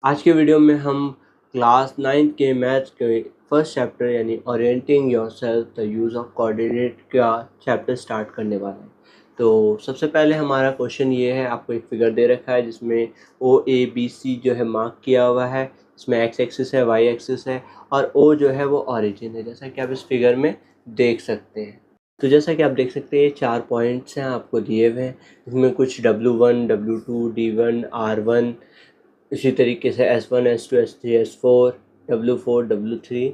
आज के वीडियो में हम क्लास 9 के मैथ्स के फर्स्ट चैप्टर यानी orienting yourself the use of coordinate का चैप्टर स्टार्ट करने वाले हैं। तो सबसे पहले हमारा क्वेश्चन ये है, आपको एक फिगर दे रखा है जिसमें ओ ए बी सी जो है मार्क किया हुआ है। इसमें एक्स एक्सिस है, वाई एक्सिस है और ओ जो है वो ओरिजिन है, जैसा कि आप इस फिगर में देख सकते हैं। तो जैसा कि आप देख सकते हैं ये 4 पॉइंट्स हैं आपको दिए हुए हैं, इसमें कुछ W1, W2, D1, R1, इसी तरीके से S1, S2, S3, S4, W4, W3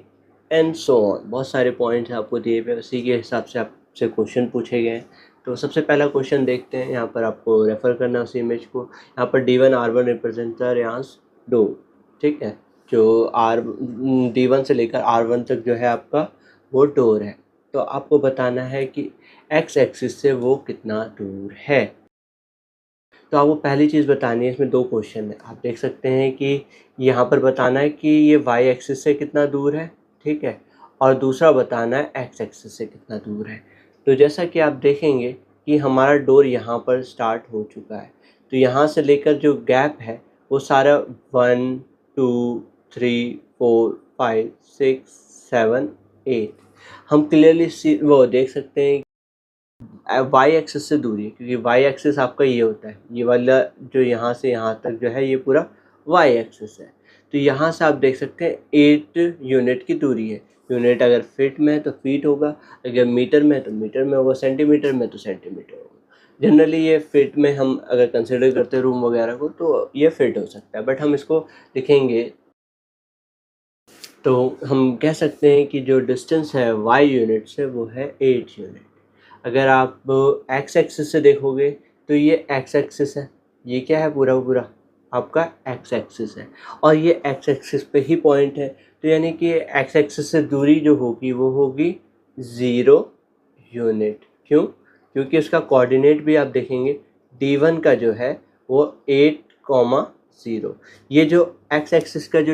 and so on. बहुत सारे पॉइंट्स आपको दिए हुए, उसी के हिसाब से आपसे क्वेश्चन पूछे गए हैं। तो सबसे पहला क्वेश्चन देखते हैं, यहाँ पर आपको रेफ़र करना है उस इमेज को। यहाँ पर D1 R1 represent the रेयांस door, ठीक है। जो D1 से लेकर R1 तक जो है आपका वो डोर है। तो आपको बताना है कि एक्स एक्सिस से वो कितना दूर है। तो आपको पहली चीज़ बतानी है, इसमें 2 क्वेश्चन है। आप देख सकते हैं कि यहाँ पर बताना है कि ये वाई एक्सिस से कितना दूर है, ठीक है? और दूसरा बताना है एक्स एक्सिस से कितना दूर है। तो जैसा कि आप देखेंगे कि हमारा डोर यहाँ पर स्टार्ट हो चुका है। तो यहाँ से लेकर जो गैप है वो सारा 1, 2, 3, 4, 5, 6, 7, 8 हम क्लियरली वो देख सकते हैं वाई एक्सिस से दूरी है, क्योंकि वाई एक्सिस आपका ये होता है, ये वाला जो यहाँ से यहाँ तक जो है ये पूरा वाई एक्सिस है। तो यहाँ से आप देख सकते हैं 8 यूनिट की दूरी है। यूनिट अगर फीट में है तो फीट होगा, अगर मीटर में है तो मीटर में होगा, सेंटीमीटर में तो सेंटीमीटर होगा। जनरली ये फीट में हम अगर कंसिडर करते हैं रूम वगैरह को तो ये फिट हो सकता है, बट हम इसको लिखेंगे तो हम कह सकते हैं कि जो डिस्टेंस है वाई यूनिट से वो है 8 यूनिट। अगर आप एक्स एक्सिस से देखोगे तो ये एक्स एक्सिस है, ये क्या है पूरा पूरा आपका एक्स एक्सिस है और ये एक्स एक्सिस पे ही पॉइंट है। तो यानी कि एक्स एक्सिस से दूरी जो होगी वो होगी 0 यूनिट। क्यों? क्योंकि उसका कोऑर्डिनेट भी आप देखेंगे D1 का जो है वो 8,0। ये जो एक्स एक्सिस का जो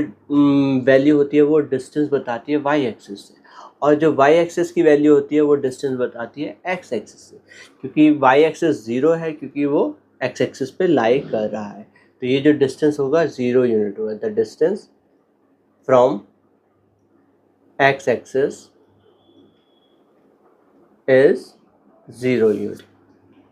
वैल्यू होती है वो डिस्टेंस बताती है वाई एक्सिस से, और जो वाई एक्सिस की वैल्यू होती है वो डिस्टेंस बताती है एक्स एक्सिस से। क्योंकि वाई एक्सिस 0 है क्योंकि वो एक्स एक्सिस पे लाई कर रहा है, तो ये जो डिस्टेंस होगा 0 यूनिट होगा। The distance from x axis is 0 unit,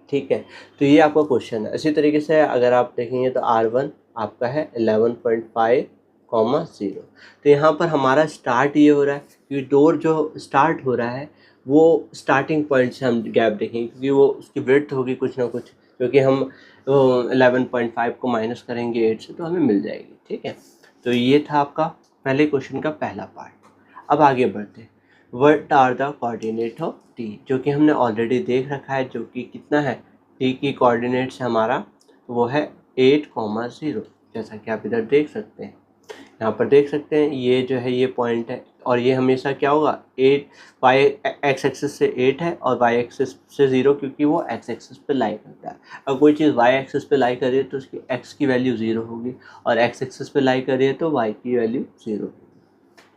ठीक है। तो ये आपका क्वेश्चन है। इसी तरीके से अगर आप देखेंगे तो R1 आपका है 11.5, 0। तो यहाँ पर हमारा स्टार्ट ये हो रहा है क्योंकि डोर जो स्टार्ट हो रहा है वो स्टार्टिंग पॉइंट से हम गैप देखेंगे, क्योंकि वो उसकी विड्थ होगी कुछ ना कुछ, क्योंकि हम 11.5 को माइनस करेंगे 8 से तो हमें मिल जाएगी, ठीक है। तो ये था आपका पहले क्वेश्चन का पहला पार्ट। अब आगे बढ़ते हैं। What are the coordinate of T, जो कि हमने ऑलरेडी देख रखा है, जो कि कितना है टी की कोऑर्डिनेट्स हमारा वो है 8,0, जैसा कि आप इधर देख सकते हैं। यहाँ पर देख सकते हैं ये जो है ये पॉइंट है और ये हमेशा क्या होगा 8 वाई एक्स एक्सिस से 8 है और वाई एक्सिस से 0, क्योंकि वो एक्स एक्सिस पे लाई करता है। अगर कोई चीज़ वाई एक्सिस पे लाई कर रही है तो उसकी एक्स की वैल्यू 0 होगी, और एक्स एक्सिस पे लाई कर रही है तो वाई की वैल्यू 0 होगी।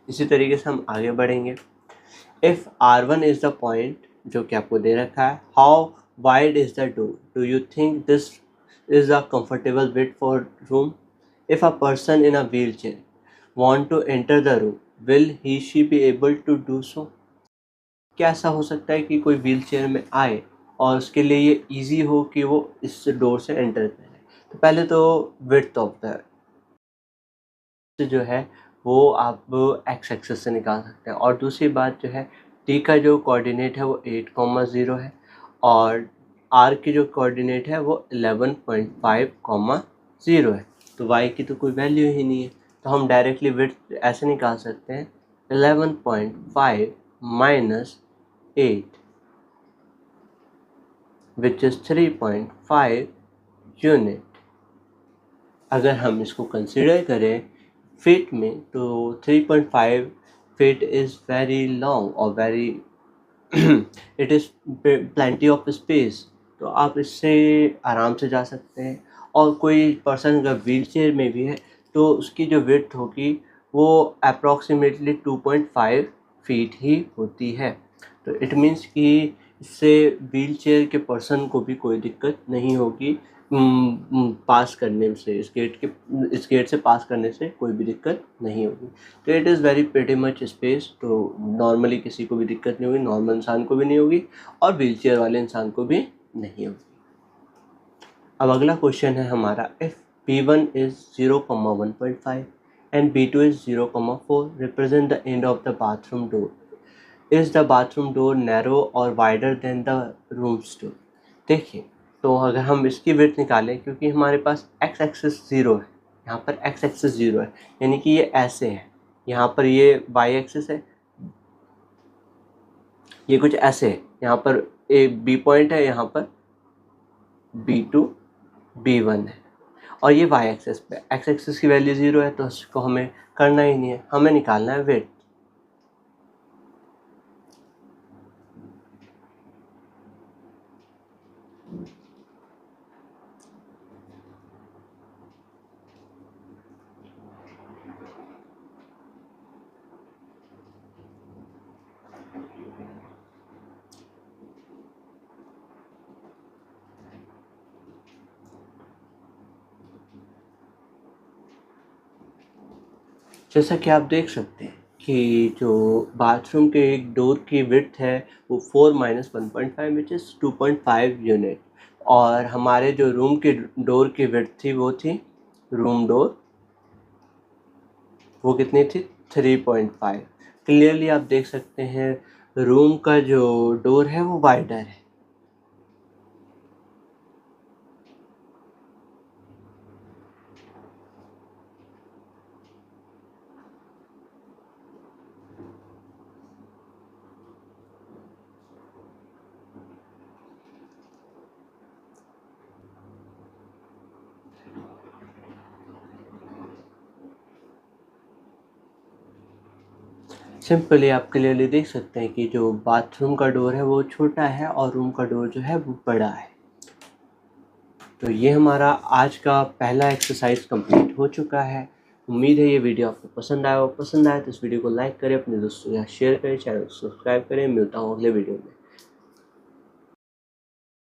इसी तरीके से हम आगे बढ़ेंगे। If R1 is the point जो कि आपको दे रखा है, how wide is the door, do you think this is a comfortable width for room? If a person in a wheel chair want to enter the room, will he she be able to do so? क्या ऐसा हो सकता है कि कोई wheel chair में आए और उसके लिए ये इजी हो कि वो इस डोर से एंटर करे? तो पहले तो विड्थ ऑफ द जो है वो आप एक्स एक्सिस से निकाल सकते हैं, और दूसरी बात जो है टी का जो कोऑर्डिनेट है वो 8,0 है और आर की जो कोऑर्डिनेट है वो 11.5,0 है। तो वाई की तो कोई वैल्यू ही नहीं है, तो हम डायरेक्टली विड्थ ऐसे निकाल सकते हैं 11.5 माइनस 8 विच इज़ 3.5 यूनिट। अगर हम इसको कंसिडर करें फीट में तो 3.5 फीट इज़ वेरी लॉन्ग और very it is plenty of space. तो आप इससे आराम से जा सकते हैं, और कोई पर्सन अगर व्हील चेयर में भी है तो उसकी जो विड्थ होगी वो अप्रॉक्सीमेटली 2.5 फीट ही होती है। तो इट मीन्स कि इससे व्हील चेयर के पर्सन को भी कोई दिक्कत नहीं होगी पास करने से, इस गेट से पास करने से कोई भी दिक्कत नहीं होगी। तो it is very pretty much space, तो नॉर्मली किसी को भी दिक्कत नहीं होगी, नॉर्मल इंसान को भी नहीं होगी और व्हीलचेयर वाले इंसान को भी नहीं होगी। अब अगला क्वेश्चन है हमारा, if B1 is 0,1.5 and B2 is 0,4 represent the end of the bathroom door, is the bathroom door narrow और wider than the room's door. देखिए, तो अगर हम इसकी विड्थ निकालें, क्योंकि हमारे पास x एक्सिस 0 है, यहाँ पर x एक्सिस 0 है, यानी कि ये ऐसे है, यहाँ पर ये y एक्सिस है, ये कुछ ऐसे है, यहाँ पर ए B पॉइंट है, यहाँ पर B2 B1 है और ये y एक्सिस पे, x एक्सिस की वैल्यू 0 है, तो इसको हमें करना ही नहीं है, हमें निकालना है विड्थ। जैसा कि आप देख सकते हैं कि जो बाथरूम के एक डोर की विड्थ है वो 4 - 1.5 विच इज़ 2.5 यूनिट, और हमारे जो रूम के डोर की विड्थ थी वो थी, रूम डोर वो कितनी थी, 3.5। क्लियरली आप देख सकते हैं रूम का जो डोर है वो वाइडर है। सिंपली आप क्लियरली देख सकते हैं कि जो बाथरूम का डोर है वो छोटा है और रूम का डोर जो है वो बड़ा है। तो ये हमारा आज का पहला एक्सरसाइज कंप्लीट हो चुका है। उम्मीद है ये वीडियो आपको पसंद आया हो। पसंद आया तो इस वीडियो को लाइक करें, अपने दोस्तों के साथ शेयर करें, चैनल को सब्सक्राइब करें। मिलता हूँ अगले वीडियो में।